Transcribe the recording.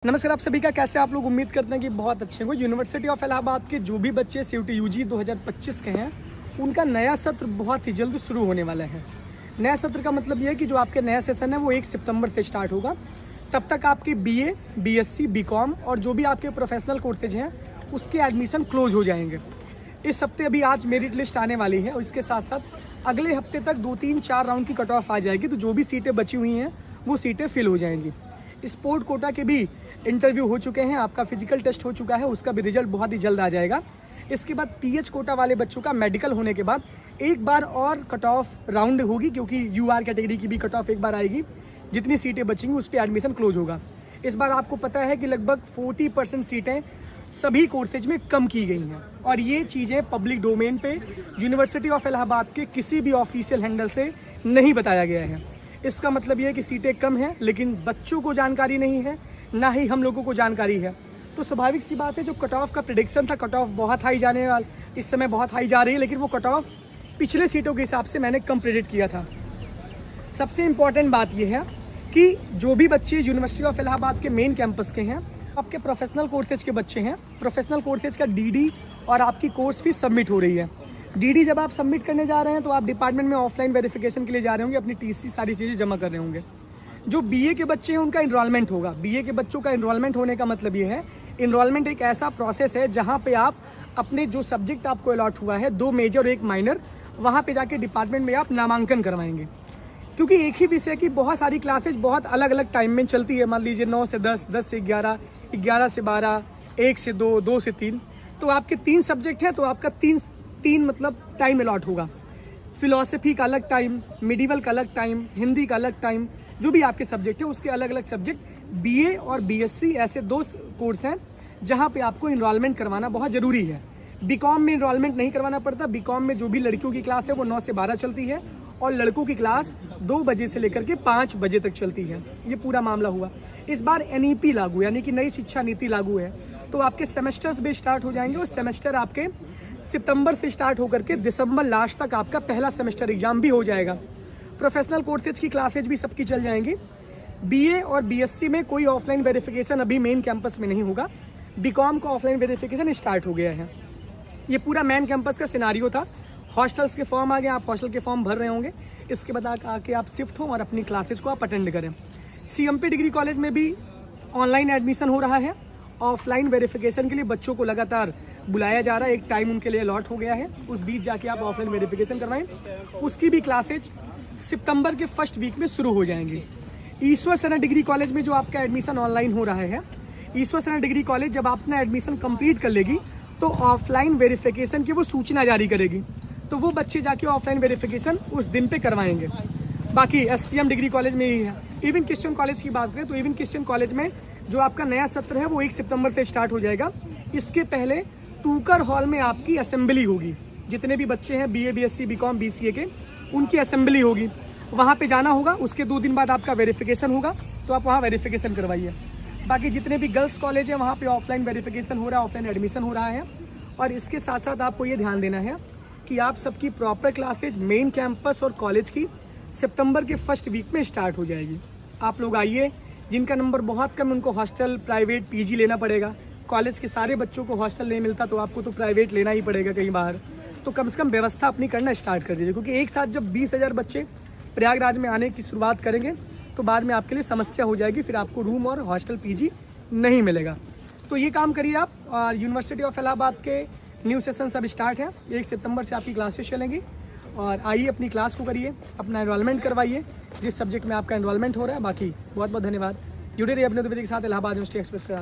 नमस्कार, आप सभी का कैसे आप लोग उम्मीद करते हैं कि बहुत अच्छे होंगे। यूनिवर्सिटी ऑफ इलाहाबाद के जो भी बच्चे CUET UG 2025 के हैं उनका नया सत्र बहुत ही जल्द शुरू होने वाला है। नया सत्र का मतलब ये है कि जो आपके नया सेशन है वो 1 सितंबर से स्टार्ट होगा। तब तक आपकी BA, BSc, BCom और जो भी आपके प्रोफेशनल कोर्सेज हैं उसके एडमिशन क्लोज हो जाएंगे। इस हफ्ते अभी आज मेरिट लिस्ट आने वाली है और इसके साथ साथ अगले हफ्ते तक 2, 3, 4 राउंड की कट ऑफ आ जाएगी। तो जो भी सीटें बची हुई हैं वो सीटें फिल हो जाएंगी। स्पोर्ट कोटा के भी इंटरव्यू हो चुके हैं, आपका फिजिकल टेस्ट हो चुका है, उसका भी रिजल्ट बहुत ही जल्द आ जाएगा। इसके बाद PH कोटा वाले बच्चों का मेडिकल होने के बाद एक बार और कट ऑफ राउंड होगी, क्योंकि UR कैटेगरी की भी कट ऑफ एक बार आएगी। जितनी सीटें बचेंगी उस पर एडमिशन क्लोज होगा। इस बार आपको पता है कि लगभग 40% सीटें सभी कोर्सेज में कम की गई हैं और ये चीज़ें पब्लिक डोमेन पे यूनिवर्सिटी ऑफ इलाहाबाद के किसी भी ऑफिशियल हैंडल से नहीं बताया गया है। इसका मतलब ये है कि सीटें कम हैं, लेकिन बच्चों को जानकारी नहीं है, ना ही हम लोगों को जानकारी है। तो स्वाभाविक सी बात है, जो कट ऑफ का प्रेडिक्शन था, कट ऑफ बहुत हाई जाने वाला, इस समय बहुत हाई जा रही है, लेकिन वो कट ऑफ पिछले सीटों के हिसाब से मैंने कम प्रेडिक्ट किया था। सबसे इम्पॉर्टेंट बात यह है कि जो भी बच्चे यूनिवर्सिटी ऑफ इलाहाबाद के मेन कैंपस के हैं, आपके प्रोफेशनल कोर्सेज के बच्चे हैं, प्रोफेशनल कोर्सेज का DD और आपकी कोर्स फीस सबमिट हो रही है। DD जब आप सबमिट करने जा रहे हैं तो आप डिपार्टमेंट में ऑफलाइन वेरिफिकेशन के लिए जा रहे होंगे, अपनी TC सारी चीज़ें जमा कर रहे होंगे। जो BA के बच्चे हैं उनका इनरोलमेंट होगा। BA के बच्चों का इनरोलमेंट होने का मतलब ये है, इनरोलमेंट एक ऐसा प्रोसेस है जहाँ पे आप अपने जो सब्जेक्ट आपको अलॉट हुआ है, 2 मेजर और 1 माइनर, वहाँ पे जाके डिपार्टमेंट में आप नामांकन करवाएंगे। क्योंकि एक ही विषय की बहुत सारी क्लासेज बहुत अलग अलग टाइम में चलती है। मान लीजिए 9 से 10, 10 से 11, 11 से 12, 1 से 2, 2 से 3, तो आपके 3 सब्जेक्ट हैं तो आपका तीन मतलब टाइम अलॉट होगा। फिलॉसफी का अलग टाइम, मिडिवल का अलग टाइम, हिंदी का अलग टाइम, जो भी आपके सब्जेक्ट है उसके अलग अलग सब्जेक्ट। BA और BSc ऐसे 2 कोर्स हैं जहाँ पे आपको इनरोलमेंट करवाना बहुत ज़रूरी है। BCom में इनरोलमेंट नहीं करवाना पड़ता। BCom में जो भी लड़कियों की क्लास है वो 9 से 12 चलती है और लड़कों की क्लास 2 बजे से लेकर के 5 बजे तक चलती है। ये पूरा मामला हुआ। इस बार NEP लागू, यानी कि नई शिक्षा नीति लागू है, तो आपके सेमेस्टर्स भी स्टार्ट हो जाएंगे और सेमेस्टर आपके सितंबर से स्टार्ट होकर के दिसंबर लास्ट तक आपका पहला सेमेस्टर एग्जाम भी हो जाएगा। प्रोफेशनल कोर्सेज की क्लासेज भी सबकी चल जाएंगी। BA और BSc में कोई ऑफलाइन वेरिफिकेशन अभी मेन कैंपस में नहीं होगा। BCom का ऑफलाइन वेरिफिकेशन स्टार्ट हो गया है। ये पूरा मेन कैंपस का सिनारियो था। हॉस्टल्स के फॉर्म आ गए, आप हॉस्टल के फॉर्म भर रहे होंगे। इसके बाद आके आप शिफ्ट हों और अपनी क्लासेज को आप अटेंड करें। CMP डिग्री कॉलेज में भी ऑनलाइन एडमिशन हो रहा है। ऑफलाइन वेरिफिकेशन के लिए बच्चों को लगातार बुलाया जा रहा है, एक टाइम उनके लिए अलॉट हो गया है, उस बीच जाके आप ऑफलाइन वेरिफिकेशन करवाएं। उसकी भी क्लासेज सितंबर के फर्स्ट वीक में शुरू हो जाएंगी। ईश्वर सना डिग्री कॉलेज में जो आपका एडमिशन ऑनलाइन हो रहा है, ईश्वर सना डिग्री कॉलेज जब अपना एडमिशन कंप्लीट कर लेगी तो ऑफलाइन वेरिफिकेशन की वो सूचना जारी करेगी, तो वो बच्चे जाके ऑफलाइन वेरिफिकेशन उस दिन पे करवाएंगे। बाकी SPM डिग्री कॉलेज में ही है। इवन क्रिश्चियन कॉलेज की बात करें तो इवन क्रिश्चियन कॉलेज में जो आपका नया सत्र है वो 1 सितंबर से स्टार्ट हो जाएगा। इसके पहले टूकर हॉल में आपकी असेंबली होगी। जितने भी बच्चे हैं BA, BSc, BCom, BCA के, उनकी असेंबली होगी, वहाँ पे जाना होगा। उसके 2 दिन बाद आपका वेरिफिकेशन होगा, तो आप वहाँ वेरिफिकेशन करवाइए। बाकी जितने भी गर्ल्स कॉलेज हैं वहाँ पे ऑफलाइन वेरिफिकेशन हो रहा है, ऑफलाइन एडमिशन हो रहा है। और इसके साथ साथ आपको ये ध्यान देना है कि आप सबकी प्रॉपर क्लासेज मेन कैंपस और कॉलेज की सितंबर के फर्स्ट वीक में स्टार्ट हो जाएगी। आप लोग आइए। जिनका नंबर बहुत कम है उनको हॉस्टल, प्राइवेट, PG लेना पड़ेगा। कॉलेज के सारे बच्चों को हॉस्टल नहीं मिलता तो आपको तो प्राइवेट लेना ही पड़ेगा कहीं बाहर। तो कम से कम व्यवस्था अपनी करना स्टार्ट कर दीजिए, क्योंकि एक साथ जब 20,000 बच्चे प्रयागराज में आने की शुरुआत करेंगे तो बाद में आपके लिए समस्या हो जाएगी, फिर आपको रूम और हॉस्टल PG नहीं मिलेगा। तो ये काम करिए आप। और यूनिवर्सिटी ऑफ इलाहाबाद के न्यू सेशन सब स्टार्ट है। 1 सितंबर से आपकी क्लासेस चलेंगी और आइए अपनी क्लास को करिए, अपना एनरोलमेंट करवाइए जिस सब्जेक्ट में आपका एनरोलमेंट हो रहा है। बाकी बहुत बहुत धन्यवाद। जुड़े रहिए अपने के साथ इलाहाबाद यूनिवर्सिटी एक्सप्रेस के साथ।